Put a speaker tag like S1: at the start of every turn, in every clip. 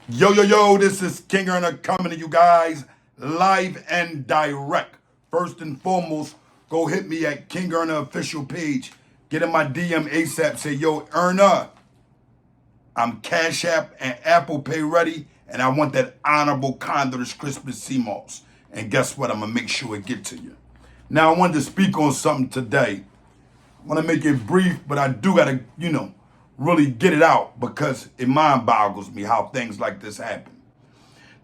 S1: Yo, yo, yo, this is King Earner coming to you guys live and direct. First and foremost, go hit me at King Earner official page. Get in my DM ASAP. Say, yo, Earner, I'm Cash App and Apple Pay ready, and I want that honorable Condor's Christmas sea moss. And guess what? I'm going to make sure it get to you. Now, I wanted to speak on something today. I want to make it brief, but I do got to, really get it out because it mind boggles me how things like this happen.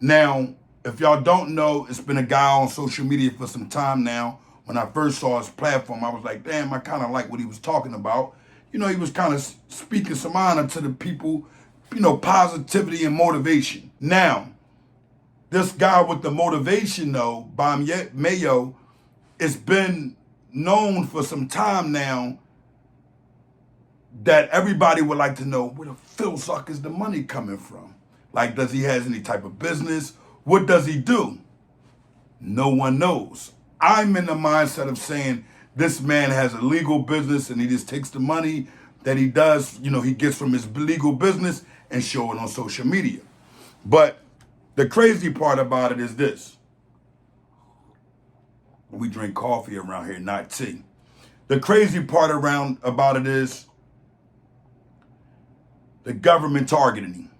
S1: Now, if y'all don't know, it's been a guy on social media for some time now. When I first saw his platform, I was like, damn, I kind of like what he was talking about. He was kind of speaking some honor to the people, positivity and motivation. Now, this guy with the motivation, though, by Mayo, it's been known for some time now that everybody would like to know where the Rilzat is the money coming from. Like, does he has any type of business? What does he do? No one knows. I'm in the mindset of saying this man has a legal business and he just takes the money that he does, he gets from his legal business and show it on social media. But the crazy part about it is this. We drink coffee around here, not tea. The crazy part about it is the government targeted him.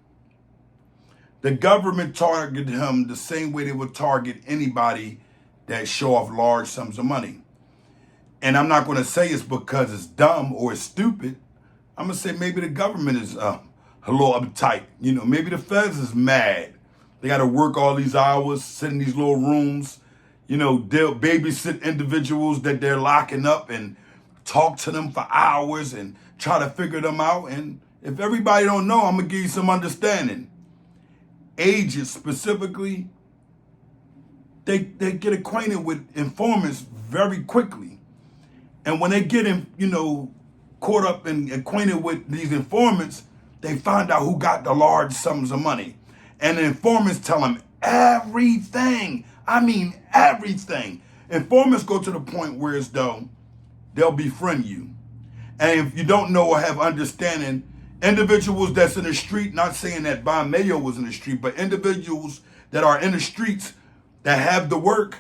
S1: The government targeted him the same way they would target anybody that show off large sums of money. And I'm not going to say it's because it's dumb or it's stupid. I'm going to say maybe the government is a little uptight. Maybe the feds is mad. They got to work all these hours, sit in these little rooms, they'll babysit individuals that they're locking up and talk to them for hours and try to figure them out. And if everybody don't know, I'm going to give you some understanding. Agents specifically, they get acquainted with informants very quickly. And when they get caught up and acquainted with these informants, they find out who got the large sums of money. And the informants tell them everything. I mean, everything. Informants go to the point where as though they'll befriend you. And if you don't know or have understanding, individuals that's in the street, not saying that Bob Mayo was in the street, but individuals that are in the streets that have the work,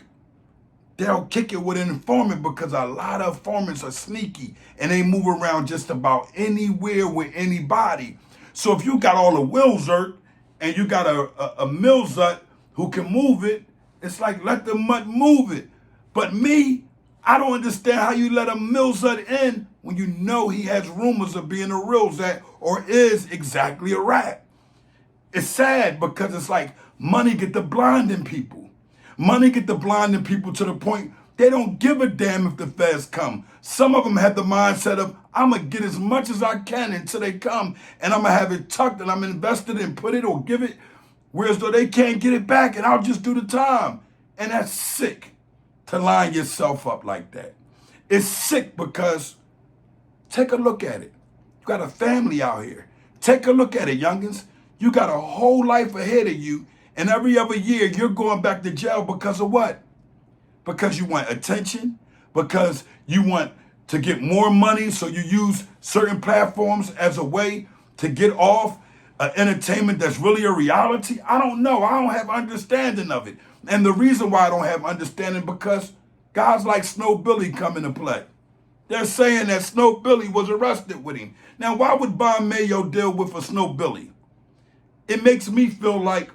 S1: they'll kick it with an informant because a lot of informants are sneaky and they move around just about anywhere with anybody. So if you got all the Rilzat and you got a Rilzat who can move it, it's like let the mud move it. But me, I don't understand how you let a Rilzat in when you know he has rumors of being a Rilzat or is exactly a rat. It's sad because it's like money get to blinding people. Money get to blinding people to the point they don't give a damn if the feds come. Some of them have the mindset of, I'm going to get as much as I can until they come, and I'm going to have it tucked and I'm invested and put it or give it, whereas though they can't get it back and I'll just do the time. And that's sick to line yourself up like that. It's sick because take a look at it. You got a family out here. Take a look at it, youngins. You got a whole life ahead of you, and every other year you're going back to jail because of what? Because you want attention, because you want to get more money, so you use certain platforms as a way to get off entertainment that's really a reality. I don't know. I don't have understanding of it. And the reason why I don't have understanding because guys like Snowbilly come into play. They're saying that Snowbilly was arrested with him. Now, why would Bob Mayo deal with a Snowbilly? It makes me feel like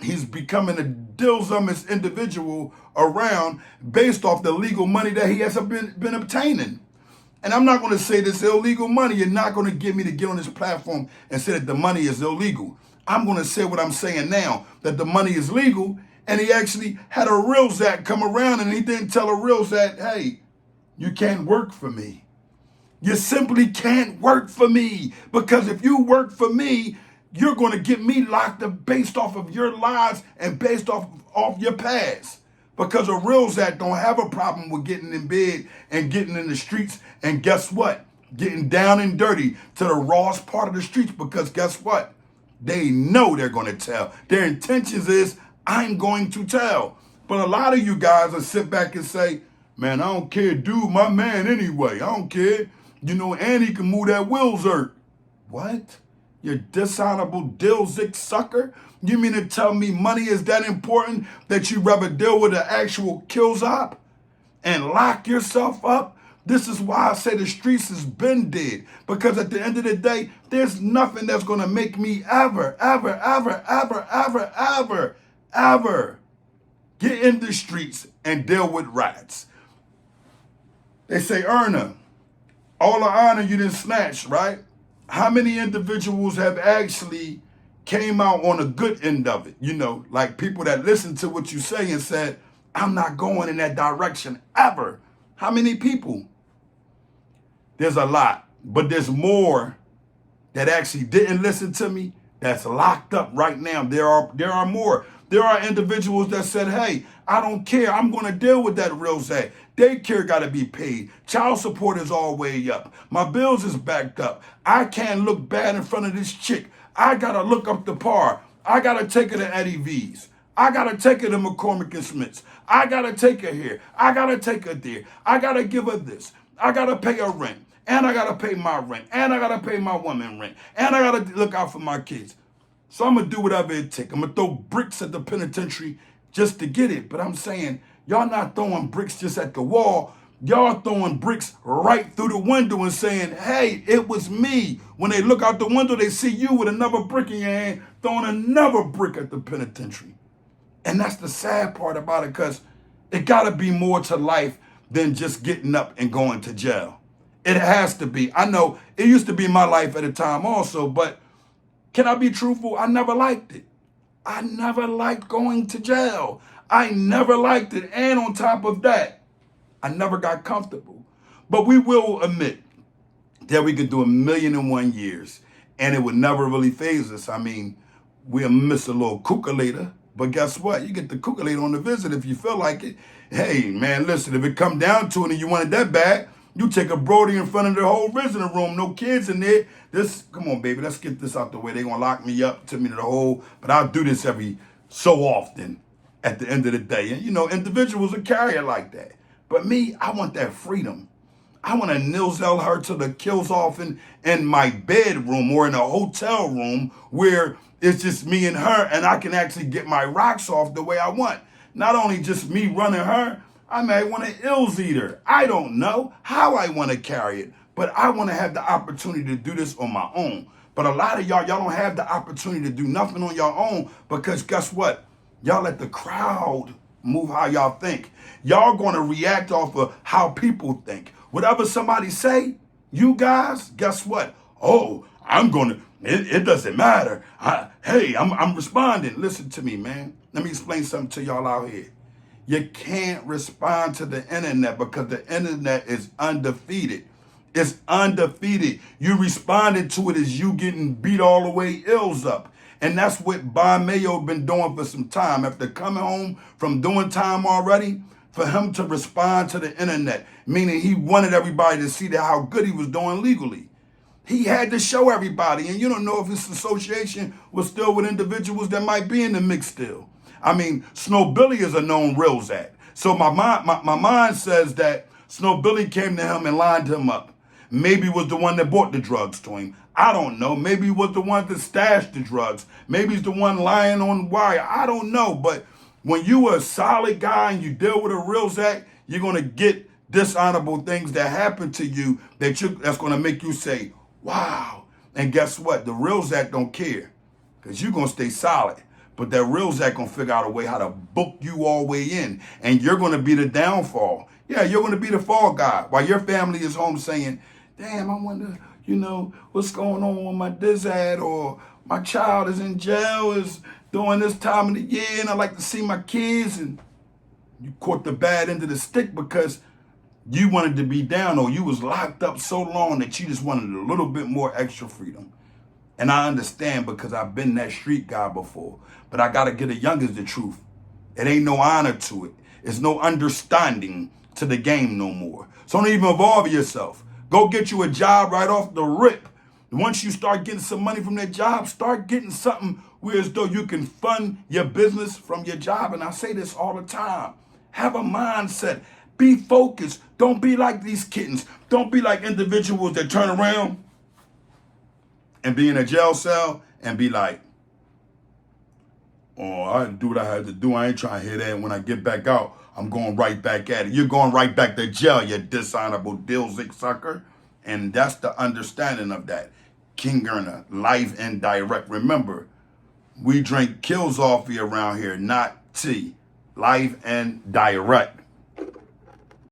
S1: he's becoming a dishonest individual around based off the legal money that he has been obtaining. And I'm not going to say this illegal money. You're not going to get me to get on this platform and say that the money is illegal. I'm going to say what I'm saying now, that the money is legal, and he actually had a Rilzat come around and he didn't tell a Rilzat, hey, you can't work for me. You simply can't work for me, because if you work for me, you're going to get me locked up based off of your lies and based off your past. Because a Rilzat don't have a problem with getting in bed and getting in the streets and guess what? Getting down and dirty to the rawest part of the streets, because guess what? They know they're going to tell. Their intentions is, I'm going to tell. But a lot of you guys will sit back and say, man, I don't care, dude, my man anyway. I don't care. And he can move that Rilzat. What? You dishonorable Dilzik sucker. You mean to tell me money is that important that you rather deal with an actual Rilzat and lock yourself up? This is why I say the streets has been dead. Because at the end of the day, there's nothing that's going to make me ever get in the streets and deal with rats. They say, Erna, all the honor you didn't snatch, right? How many individuals have actually came out on a good end of it? You know, like people that listened to what you say and said, I'm not going in that direction ever. How many people? There's a lot, but there's more that actually didn't listen to me that's locked up right now. There are more. There are individuals that said, hey, I don't care. I'm going to deal with that Rilzat. Daycare got to be paid. Child support is all way up. My bills is backed up. I can't look bad in front of this chick. I got to look up the par. I got to take her to Eddie V's. I got to take her to McCormick and Smith's. I got to take her here. I got to take her there. I got to give her this. I got to pay her rent. And I got to pay my rent. And I got to pay my woman rent. And I got to look out for my kids. So I'm going to do whatever it takes. I'm going to throw bricks at the penitentiary just to get it. But I'm saying, y'all not throwing bricks just at the wall. Y'all throwing bricks right through the window and saying, hey, it was me. When they look out the window, they see you with another brick in your hand, throwing another brick at the penitentiary. And that's the sad part about it, because it got to be more to life than just getting up and going to jail. It has to be. I know it used to be my life at a time also, but can I be truthful? I never liked it. I never liked going to jail. I never liked it. And on top of that, I never got comfortable. But we will admit that we could do 1,000,001 years and it would never really faze us. I mean, we'll miss a little kooka later, but guess what? You get the kooka later on the visit if you feel like it. Hey, man, listen, if it come down to it and you want it that bad, you take a Brody in front of the whole visiting room, no kids in there. Come on, baby, let's get this out the way. They're going to lock me up, to me to the whole, but I'll do this every so often at the end of the day. And, you know, individuals will carry it like that. But me, I want that freedom. I want to nilzel her till the kills off in my bedroom or in a hotel room where it's just me and her and I can actually get my rocks off the way I want. Not only just me running her, I may want to Rilzat her. I don't know how I want to carry it, but I want to have the opportunity to do this on my own. But a lot of y'all don't have the opportunity to do nothing on your own because guess what? Y'all let the crowd move how y'all think. Y'all going to react off of how people think. Whatever somebody say, you guys, guess what? Oh, I'm going to, it doesn't matter. I'm responding. Listen to me, man. Let me explain something to y'all out here. You can't respond to the internet because the internet is undefeated. It's undefeated. You responded to it as you getting beat all the way ills up. And that's what Mayo been doing for some time. After coming home from doing time already, for him to respond to the internet, meaning he wanted everybody to see that how good he was doing legally. He had to show everybody, and you don't know if his association was still with individuals that might be in the mix still. I mean, Snowbilly is a known Rilzat. So my mind says that Snowbilly came to him and lined him up. Maybe was the one that bought the drugs to him. I don't know. Maybe he was the one that stashed the drugs. Maybe he's the one lying on wire. I don't know. But when you are a solid guy and you deal with a Rilzat, you're going to get dishonorable things that happen to you that's going to make you say, wow. And guess what? The Rilzat don't care because you're going to stay solid. But that Rilzat going to figure out a way how to book you all the way in. And you're going to be the downfall. Yeah, you're going to be the fall guy. While your family is home saying, damn, I wonder, what's going on with my dizad, or my child is in jail, is during this time of the year, and I like to see my kids. And you caught the bad end of the stick because you wanted to be down, or you was locked up so long that you just wanted a little bit more extra freedom. And I understand because I've been that street guy before. But I got to get a youngers the truth. It ain't no honor to it. It's no understanding to the game no more. So don't even involve yourself. Go get you a job right off the rip. Once you start getting some money from that job, start getting something where as though you can fund your business from your job. And I say this all the time. Have a mindset. Be focused. Don't be like these kittens. Don't be like individuals that turn around and be in a jail cell and be like, oh, I had to do what I had to do. I ain't trying to hear that. And when I get back out, I'm going right back at it. You're going right back to jail, you dishonorable Dilzik sucker. And that's the understanding of that. King Earner, live and direct. Remember, we drink kills off around here, not tea. Live and direct.